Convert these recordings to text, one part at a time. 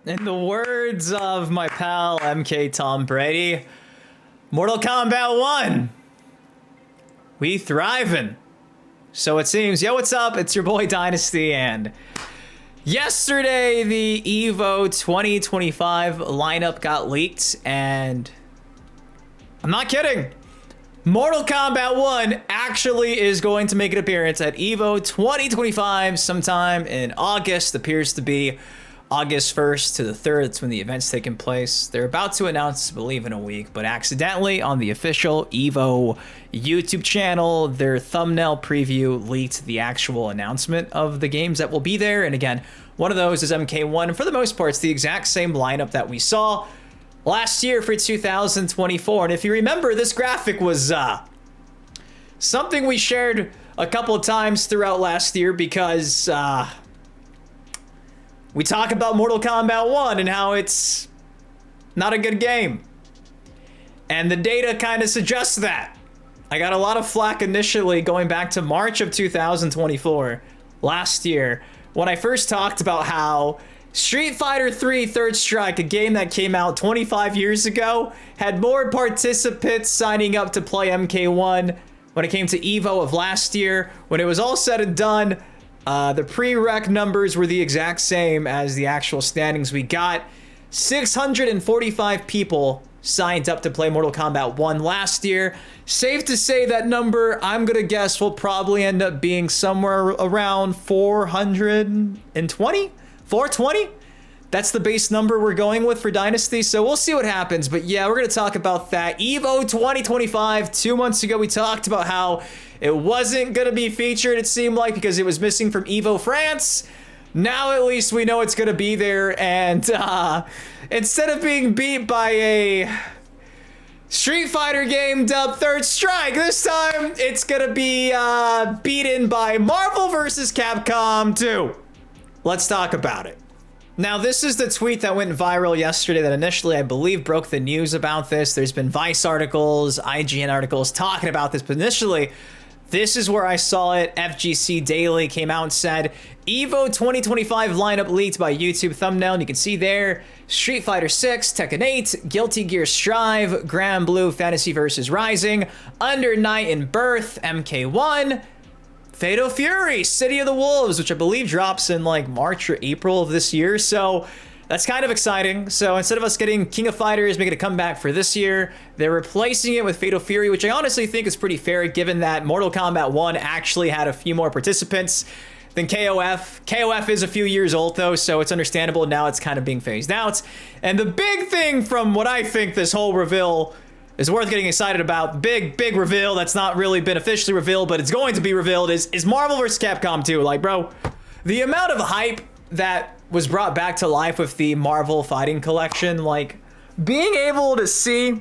In the words of my pal MK Tom Brady, Mortal Kombat 1, we thriving. So it seems. Yo, what's up? It's your boy Dynasty, and yesterday the EVO 2025 lineup got leaked, and I'm not kidding. Mortal Kombat 1 actually is going to make an appearance at EVO 2025 sometime in August. Appears to be August 1st to the 3rd. That's when the event's taking place. They're about to announce, I believe, in a week, but accidentally on the official EVO YouTube channel, their thumbnail preview leaked the actual announcement of the games that will be there. And again, one of those is MK1. And for the most part, it's the exact same lineup that we saw last year for 2024. And if you remember, this graphic was something we shared a couple of times throughout last year because we talk about Mortal Kombat 1 and how it's not a good game. And the data kind of suggests that. I got a lot of flack initially going back to March of 2024, last year, when I first talked about how Street Fighter 3 Third Strike, a game that came out 25 years ago, had more participants signing up to play MK1 when it came to EVO of last year. When it was all said and done, the pre-rec numbers were the exact same as the actual standings. We got 645 people signed up to play Mortal Kombat 1 last year. Safe to say that number, I'm gonna guess, will probably end up being somewhere around 420? 420? That's the base number we're going with for Dynasty, so we'll see what happens. But yeah, we're gonna talk about that. EVO 2025, 2 months ago, we talked about how it wasn't gonna be featured, it seemed like, because it was missing from EVO France. Now at least we know it's gonna be there, and instead of being beat by a Street Fighter game dubbed Third Strike, this time it's gonna be beaten by Marvel vs. Capcom 2. Let's talk about it. Now, this is the tweet that went viral yesterday that initially, I believe, broke the news about this. There's been Vice articles, IGN articles talking about this, but initially, this is where I saw it. FGC Daily came out and said, EVO 2025 lineup leaked by YouTube thumbnail. And you can see there, Street Fighter 6, Tekken 8, Guilty Gear Strive, Grand Blue Fantasy vs. Rising, Under Night and Birth, MK1, Fatal Fury, City of the Wolves, which I believe drops in like March or April of this year. So that's kind of exciting. So instead of us getting King of Fighters making a comeback for this year, they're replacing it with Fatal Fury, which I honestly think is pretty fair given that Mortal Kombat 1 actually had a few more participants than KOF. KOF is a few years old though, so it's understandable now it's kind of being phased out. And the big thing from what I think this whole reveal is worth getting excited about, big reveal that's not really been officially revealed, but it's going to be revealed, is Marvel vs. Capcom 2. Like, bro, the amount of hype that was brought back to life with the Marvel Fighting Collection, like, being able to see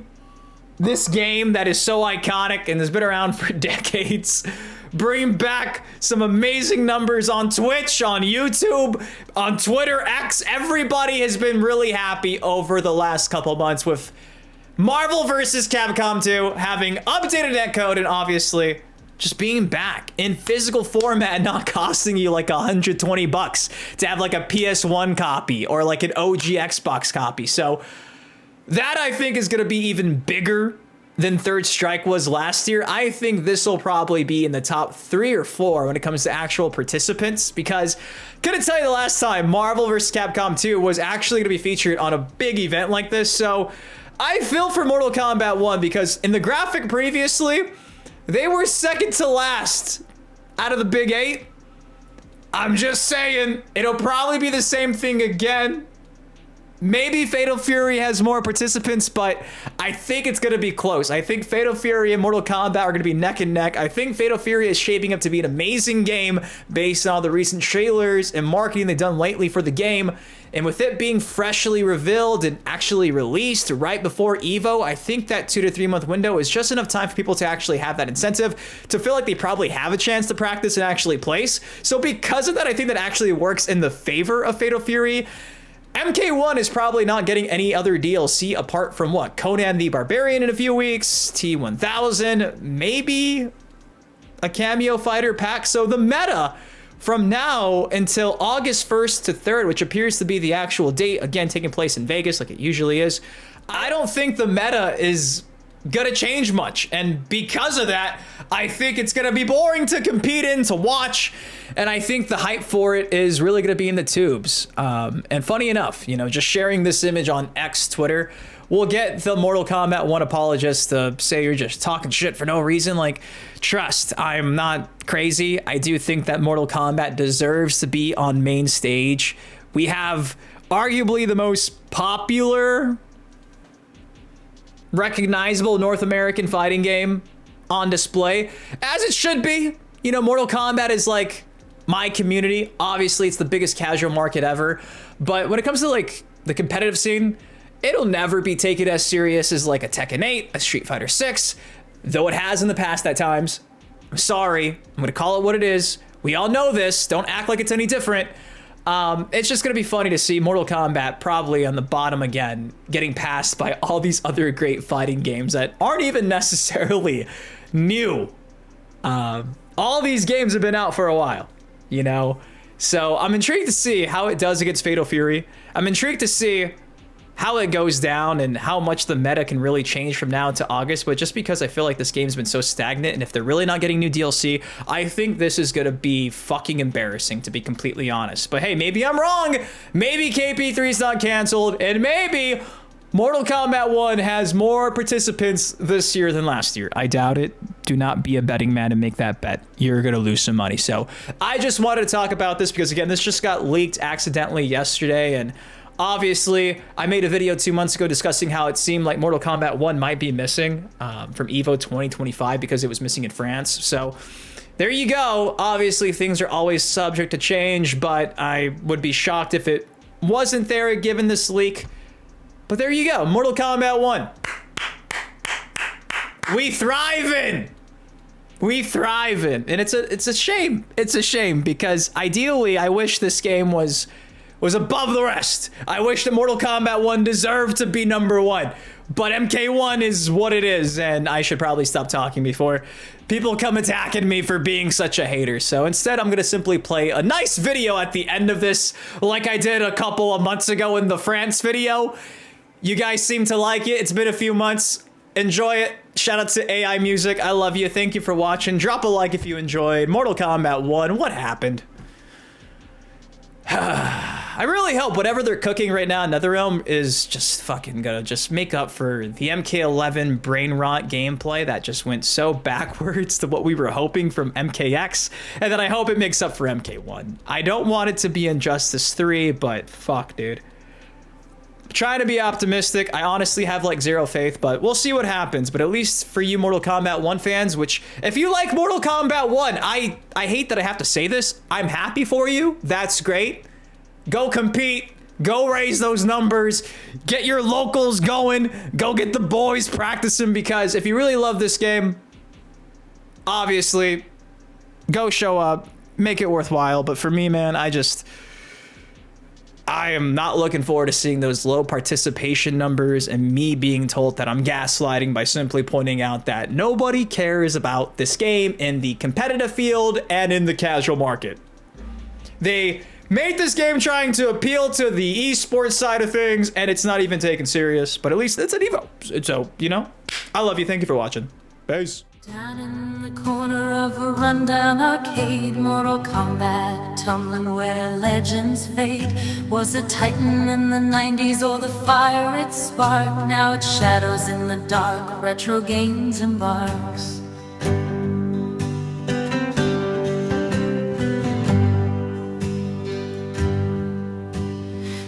this game that is so iconic and has been around for decades bring back some amazing numbers on Twitch, on YouTube, on Twitter, X. Everybody has been really happy over the last couple months with Marvel vs. Capcom 2 having updated netcode and obviously just being back in physical format and not costing you like $120 to have like a PS1 copy or like an OG Xbox copy. So that I think is going to be even bigger than Third Strike was last year. I think this will probably be in the top 3 or 4 when it comes to actual participants, because couldn't tell you the last time Marvel vs. Capcom 2 was actually going to be featured on a big event like this. So I feel for Mortal Kombat 1 because in the graphic previously, they were second to last out of the big 8. I'm just saying, it'll probably be the same thing again. Maybe Fatal Fury has more participants, but I think it's going to be close. I think Fatal Fury and Mortal Kombat are going to be neck and neck. I think Fatal Fury is shaping up to be an amazing game based on all the recent trailers and marketing they've done lately for the game. And with it being freshly revealed and actually released right before EVO, I think that 2 to 3 month window is just enough time for people to actually have that incentive to feel like they probably have a chance to practice and actually place. So because of that, I think that actually works in the favor of Fatal Fury. MK1 is probably not getting any other DLC apart from what? Conan the Barbarian in a few weeks, T1000, maybe a Kameo fighter pack. So the meta from now until August 1st to 3rd, which appears to be the actual date, again, taking place in Vegas like it usually is, I don't think the meta is gonna change much. And because of that, I think it's gonna be boring to compete in, to watch. And I think the hype for it is really gonna be in the tubes. And funny enough, you know, just sharing this image on X Twitter will get the Mortal Kombat 1 apologists to say you're just talking shit for no reason. Like, trust, I'm not crazy. I do think that Mortal Kombat deserves to be on main stage. We have arguably the most popular, recognizable North American fighting game on display, as it should be. You know, Mortal Kombat is like my community. Obviously, it's the biggest casual market ever. But when it comes to like the competitive scene, it'll never be taken as serious as like a Tekken 8, a Street Fighter 6, though it has in the past at times. I'm sorry, I'm gonna call it what it is. We all know this, don't act like it's any different. It's just gonna be funny to see Mortal Kombat probably on the bottom again, getting passed by all these other great fighting games that aren't even necessarily new. All these games have been out for a while, you know? So I'm intrigued to see how it does against Fatal Fury. I'm intrigued to see how it goes down and how much the meta can really change from now to August. But just because I feel like this game's been so stagnant, and if they're really not getting new DLC, I think this is gonna be fucking embarrassing, to be completely honest. But hey, maybe I'm wrong. Maybe KP3's not canceled, and maybe Mortal Kombat 1 has more participants this year than last year. I doubt it. Do not be a betting man and make that bet. You're gonna lose some money. So I just wanted to talk about this because, again, this just got leaked accidentally yesterday, and obviously, I made a video 2 months ago discussing how it seemed like Mortal Kombat 1 might be missing from EVO 2025 because it was missing in France. So there you go. Obviously, things are always subject to change, but I would be shocked if it wasn't there given this leak. But there you go. Mortal Kombat 1. We thriving. We thriving. And it's a shame. It's a shame because ideally, I wish this game was above the rest. I wish that Mortal Kombat 1 deserved to be #1, but MK1 is what it is, and I should probably stop talking before people come attacking me for being such a hater. So instead, I'm gonna simply play a nice video at the end of this, like I did a couple of months ago in the France video. You guys seem to like it. It's been a few months. Enjoy it. Shout out to AI Music. I love you. Thank you for watching. Drop a like if you enjoyed. Mortal Kombat 1, what happened? I really hope whatever they're cooking right now in NetherRealm is just fucking gonna just make up for the MK11 brain rot gameplay that just went so backwards to what we were hoping from MKX, and then I hope it makes up for MK1. I don't want it to be Injustice 3, but fuck, dude. Trying to be optimistic. I honestly have like zero faith, but we'll see what happens. But at least for you Mortal Kombat 1 fans, which if you like Mortal Kombat 1, I hate that I have to say this, I'm happy for you. That's great. Go compete. Go raise those numbers. Get your locals going. Go get the boys practicing, because if you really love this game, obviously, go show up. Make it worthwhile. But for me, man, I am not looking forward to seeing those low participation numbers and me being told that I'm gaslighting by simply pointing out that nobody cares about this game in the competitive field and in the casual market. They made this game trying to appeal to the esports side of things, and it's not even taken serious, but at least it's an EVO. So, you know, I love you. Thank you for watching. Peace. Down in the corner of a rundown arcade, Mortal Kombat, tumbling where legends fade. Was a titan in the 90s, or the fire it sparked? Now it shadows in the dark, retro games embarks.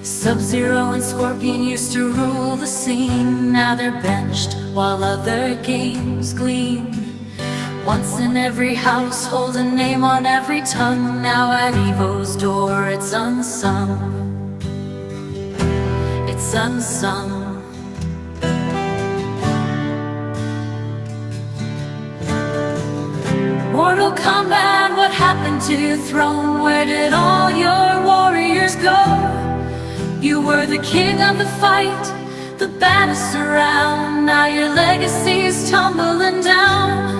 Sub-Zero and Scorpion used to rule the scene. Now they're benched while other games gleam. Once in every household, a name on every tongue. Now at EVO's door, it's unsung. It's unsung. Mortal Kombat, what happened to your throne? Where did all your warriors go? You were the king of the fight, the baddest around. Now your legacy's tumbling down.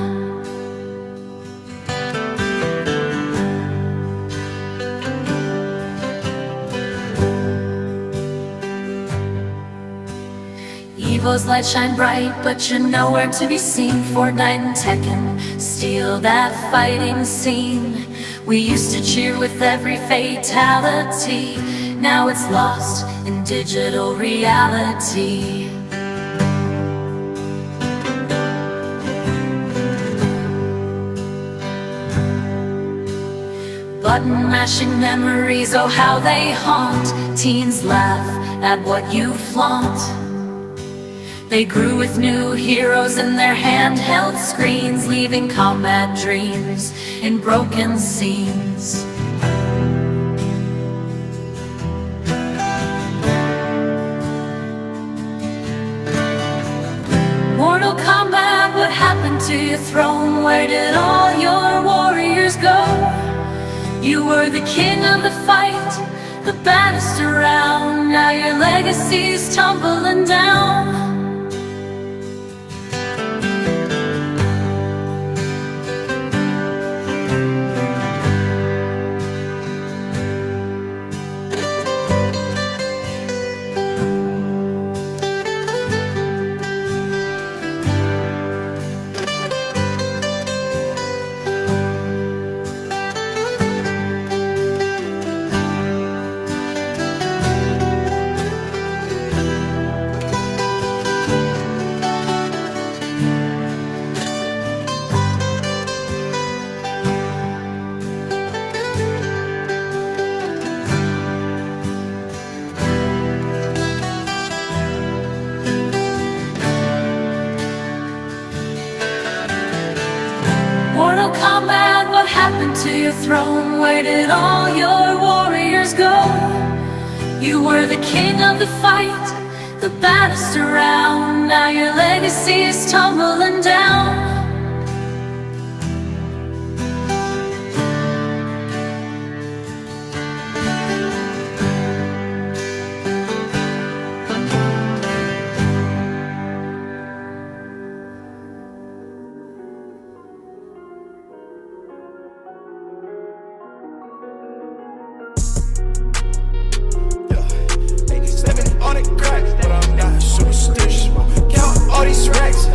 EVO's light shine bright, but you're nowhere to be seen. Fortnite and Tekken steal that fighting scene. We used to cheer with every fatality. Now it's lost in digital reality. Button mashing memories, oh how they haunt. Teens laugh at what you flaunt. They grew with new heroes in their handheld screens, leaving combat dreams in broken scenes. Mortal Kombat, what happened to your throne? Where did all your warriors go? You were the king of the fight, the baddest around. Now your legacy's tumbling down. Mortal Kombat, what happened to your throne? Where did all your warriors go? You were the king of the fight, the baddest around. Now your legacy is tumbling down. On it crack, but I'm not superstitious. Count all these racks,